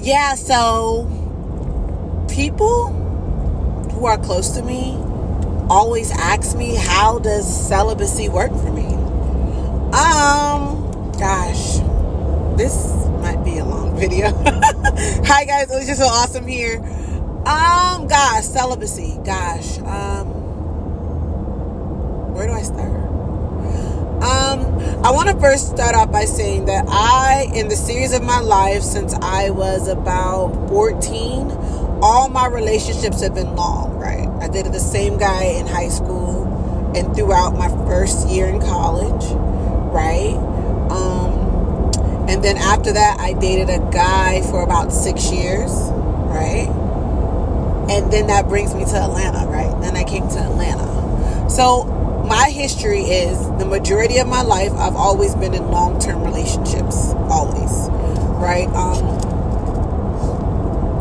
Yeah, so people who are close to me always ask me, how does celibacy work for me? Gosh, this might be a long video. Hi guys, it was just so awesome here. Gosh, celibacy. Gosh, where do I start? I want to first start off by saying that in the series of my life, since I was about 14, all my relationships have been long, right? I dated the same guy in high school and throughout my first year in college, right? And then after that, I dated a guy for about 6 years, right? And then that brings me to Atlanta, right? Then I came to Atlanta. So my history is, the majority of my life, I've always been in long-term relationships, always, right?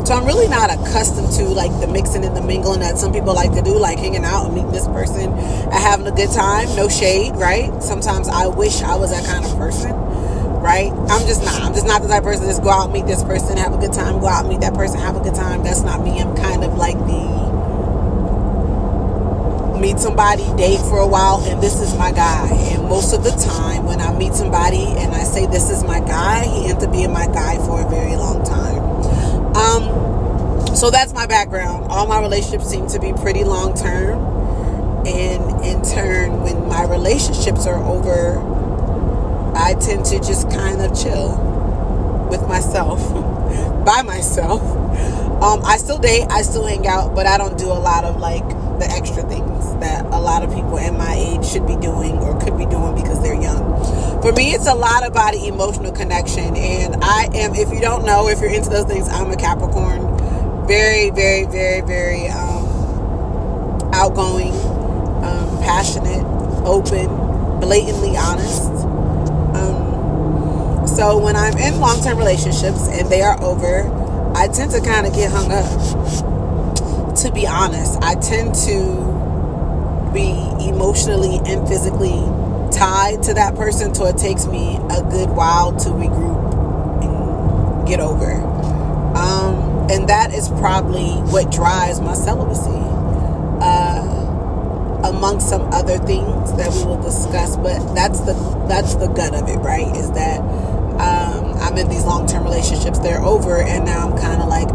So I'm really not accustomed to like the mixing and the mingling that some people like to do, like hanging out and meeting this person and having a good time. No shade, right? Sometimes I wish I was that kind of person, right? I'm just not the type of person that's go out and meet this person, have a good time, go out and meet that person, have a good time. That's not me. I'm kind of like the meet somebody, date for a while, and this is my guy. And most of the time when I meet somebody and I say this is my guy, he ends up being my guy for a very long time. So that's my background. All my relationships seem to be pretty long term, and in turn, when my relationships are over, I tend to just kind of chill with myself, by myself. I still date, I still hang out, but I don't do a lot of like the extra things that a lot of people in my age should be doing or could be doing because they're young. For me, it's a lot about an emotional connection, and I am, if you don't know, if you're into those things, I'm a Capricorn. Very, very, very, very outgoing, passionate, open, blatantly honest. So when I'm in long-term relationships and they are over, I tend to kind of get hung up. To be honest, I tend to be emotionally and physically tied to that person, so it takes me a good while to regroup and get over. And that is probably what drives my celibacy, amongst some other things that we will discuss. But that's the gut of it, right? Is that I'm in these long-term relationships, they're over, and now I'm kind of like,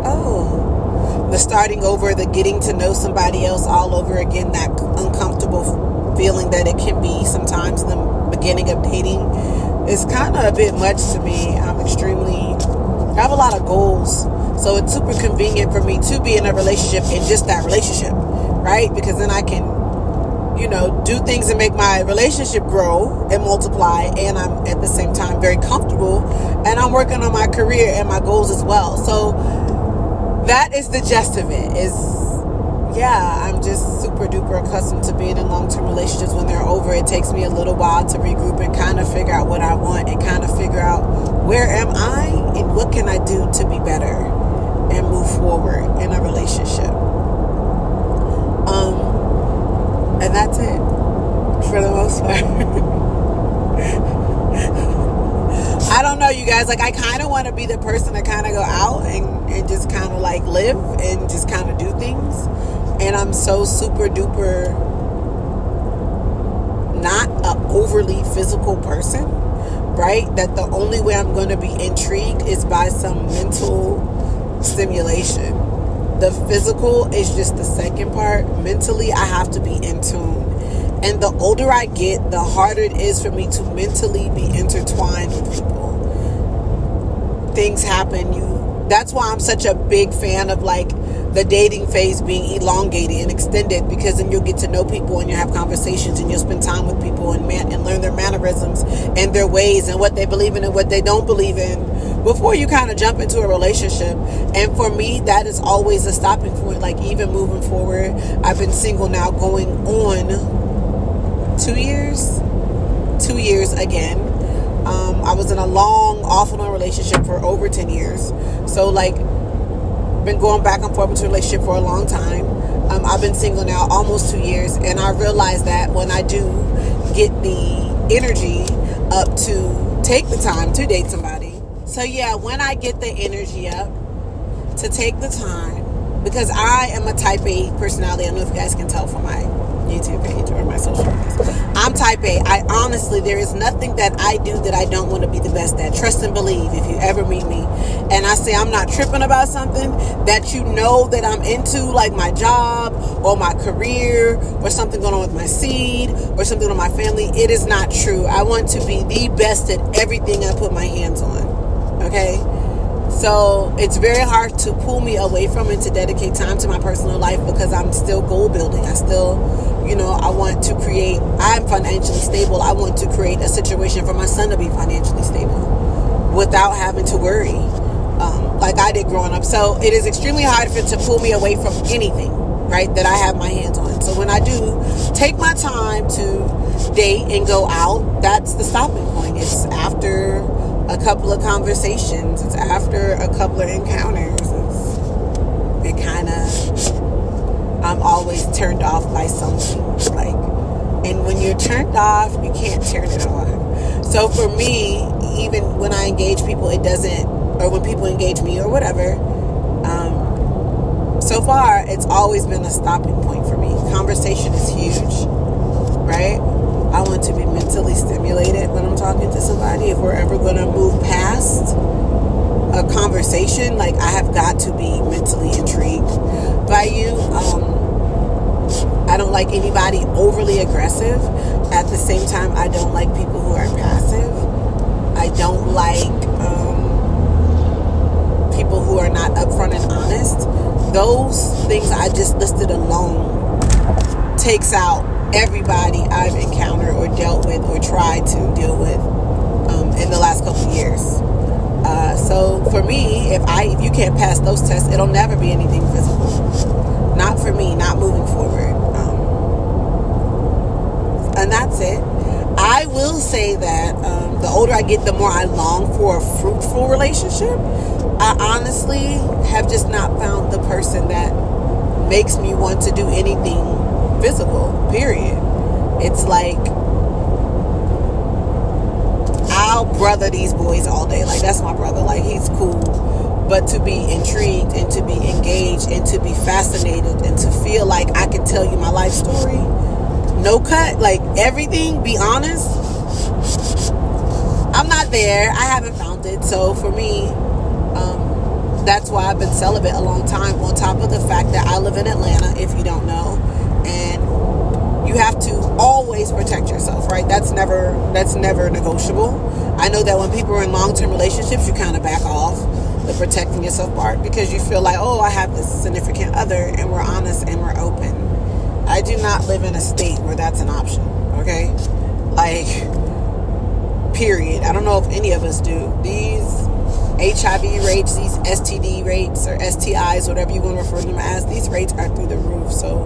the starting over, the getting to know somebody else all over again, that uncomfortable feeling that it can be sometimes in the beginning of dating is kind of a bit much to me. I have a lot of goals, so it's super convenient for me to be in a relationship in just that relationship, right? Because then I can, do things and make my relationship grow and multiply, and I'm at the same time very comfortable, and I'm working on my career and my goals as well. So that is the gist of it. I'm just super duper accustomed to being in long-term relationships. When they're over, it takes me a little while to regroup and kind of figure out what I want and kind of figure out where am I and what can I do to be better and move forward in a relationship. And that's it for the most part. I don't know, you guys, like I kind of want to be the person to kind of go out and just kind of like live and just kind of do things. And I'm so super duper not an overly physical person, right? That the only way I'm going to be intrigued is by some mental stimulation. The physical is just the second part. Mentally, I have to be in tune. And the older I get, the harder it is for me to mentally be intertwined with people. Things happen. That's why I'm such a big fan of like the dating phase being elongated and extended, because then you'll get to know people and you'll have conversations and you'll spend time with people and learn their mannerisms and their ways and what they believe in and what they don't believe in before you kind of jump into a relationship. And for me, that is always a stopping point. Like even moving forward, I've been single now going on 2 years. 2 years again. I was in a long, off and on relationship for over 10 years. So like, been going back and forth into a relationship for a long time. I've been single now almost 2 years, and I realize that when I do get the energy up to take the time to date somebody. So yeah, when I get the energy up, to take the time, because I am a type A personality. I don't know if you guys can tell from my YouTube page or my social medias. I'm type A. I honestly, there is nothing that I do that I don't want to be the best at. Trust and believe. If you ever meet me and I say I'm not tripping about something that you know that I'm into, like my job or my career or something going on with my seed or something on my family, it is not true. I want to be the best at everything I put my hands on. Okay? So it's very hard to pull me away from it, to dedicate time to my personal life, because I'm still goal building. I still, I want to create, I'm financially stable. I want to create a situation for my son to be financially stable without having to worry like I did growing up. So it is extremely hard to pull me away from anything, right, that I have my hands on. So when I do take my time to date and go out, that's the stopping point. It's after a couple of conversations. It's after a couple of encounters. I'm always turned off by something. And when you're turned off, you can't turn it on. So for me, even when I engage people, it doesn't, or when people engage me or whatever, so far, it's always been a stopping point for me. Conversation is huge, right? I want to be mentally stimulated when I'm talking to somebody. If we're ever going to move past a conversation, I have got to be mentally intrigued by you. I don't like anybody overly aggressive. At the same time, I don't like people who are passive. I don't like people who are not upfront and honest. Those things I just listed alone takes out everybody I've encountered or dealt with or tried to deal with in the last couple of years. So for me, if you can't pass those tests, it'll never be anything physical. Not for me, not moving forward. And that's it. I will say that the older I get, the more I long for a fruitful relationship. I honestly have just not found the person that makes me want to do anything physical, period. It's like, I'll brother these boys all day. That's my brother. He's cool. But to be intrigued and to be engaged and to be fascinated and to feel like I can tell you my life story, no cut, everything, be honest, I'm not there. I haven't found it. So for me, that's why I've been celibate a long time, on top of the fact that I live in Atlanta, if you don't know, and you have to always protect yourself, right? That's never negotiable. I know that when people are in long-term relationships, you kind of back off the protecting yourself part, because you feel like, oh, I have this significant other and we're honest and we're open. I do not live in a state where that's an option, okay? Period. I don't know if any of us do. These HIV rates, these STD rates or STIs, whatever you want to refer to them as, these rates are through the roof. So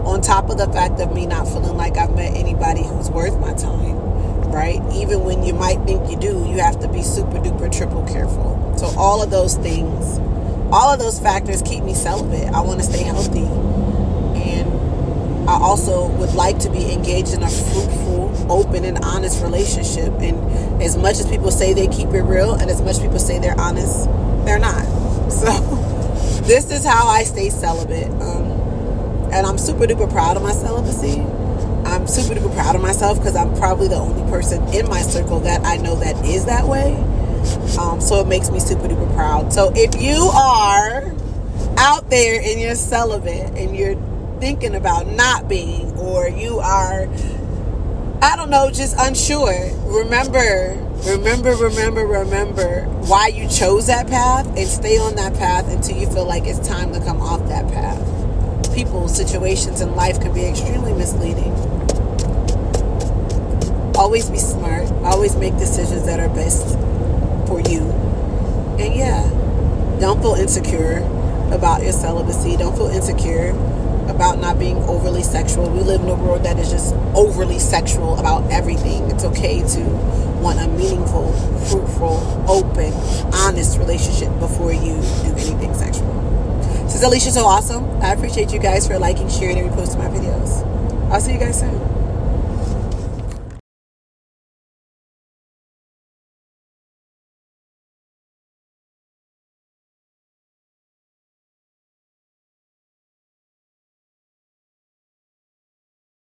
on top of the fact of me not feeling like I've met anybody who's worth my time, right? Even when you might think you do, you have to be super duper triple careful. So all of those things, all of those factors keep me celibate. I want to stay healthy. And I also would like to be engaged in a fruitful, open, and honest relationship. And as much as people say they keep it real, and as much as people say they're honest, they're not. So this is how I stay celibate. And I'm super duper proud of my celibacy. I'm super duper proud of myself, because I'm probably the only person in my circle that I know that is that way. So it makes me super duper proud. So if you are out there and you're celibate and you're thinking about not being, or you are, I don't know, just unsure, remember why you chose that path, and stay on that path until you feel like it's time to come off that path. People, situations in life can be extremely misleading. Always be smart. Always make decisions that are best for you. And yeah, don't feel insecure about your celibacy. Don't feel insecure about not being overly sexual. We live in a world that is just overly sexual about everything. It's okay to want a meaningful, fruitful, open, honest relationship before you do anything sexual. This is 𝗖𝗘𝗟𝗜𝗕 so awesome. I appreciate you guys for liking, sharing, and reposting my videos. I'll see you guys soon.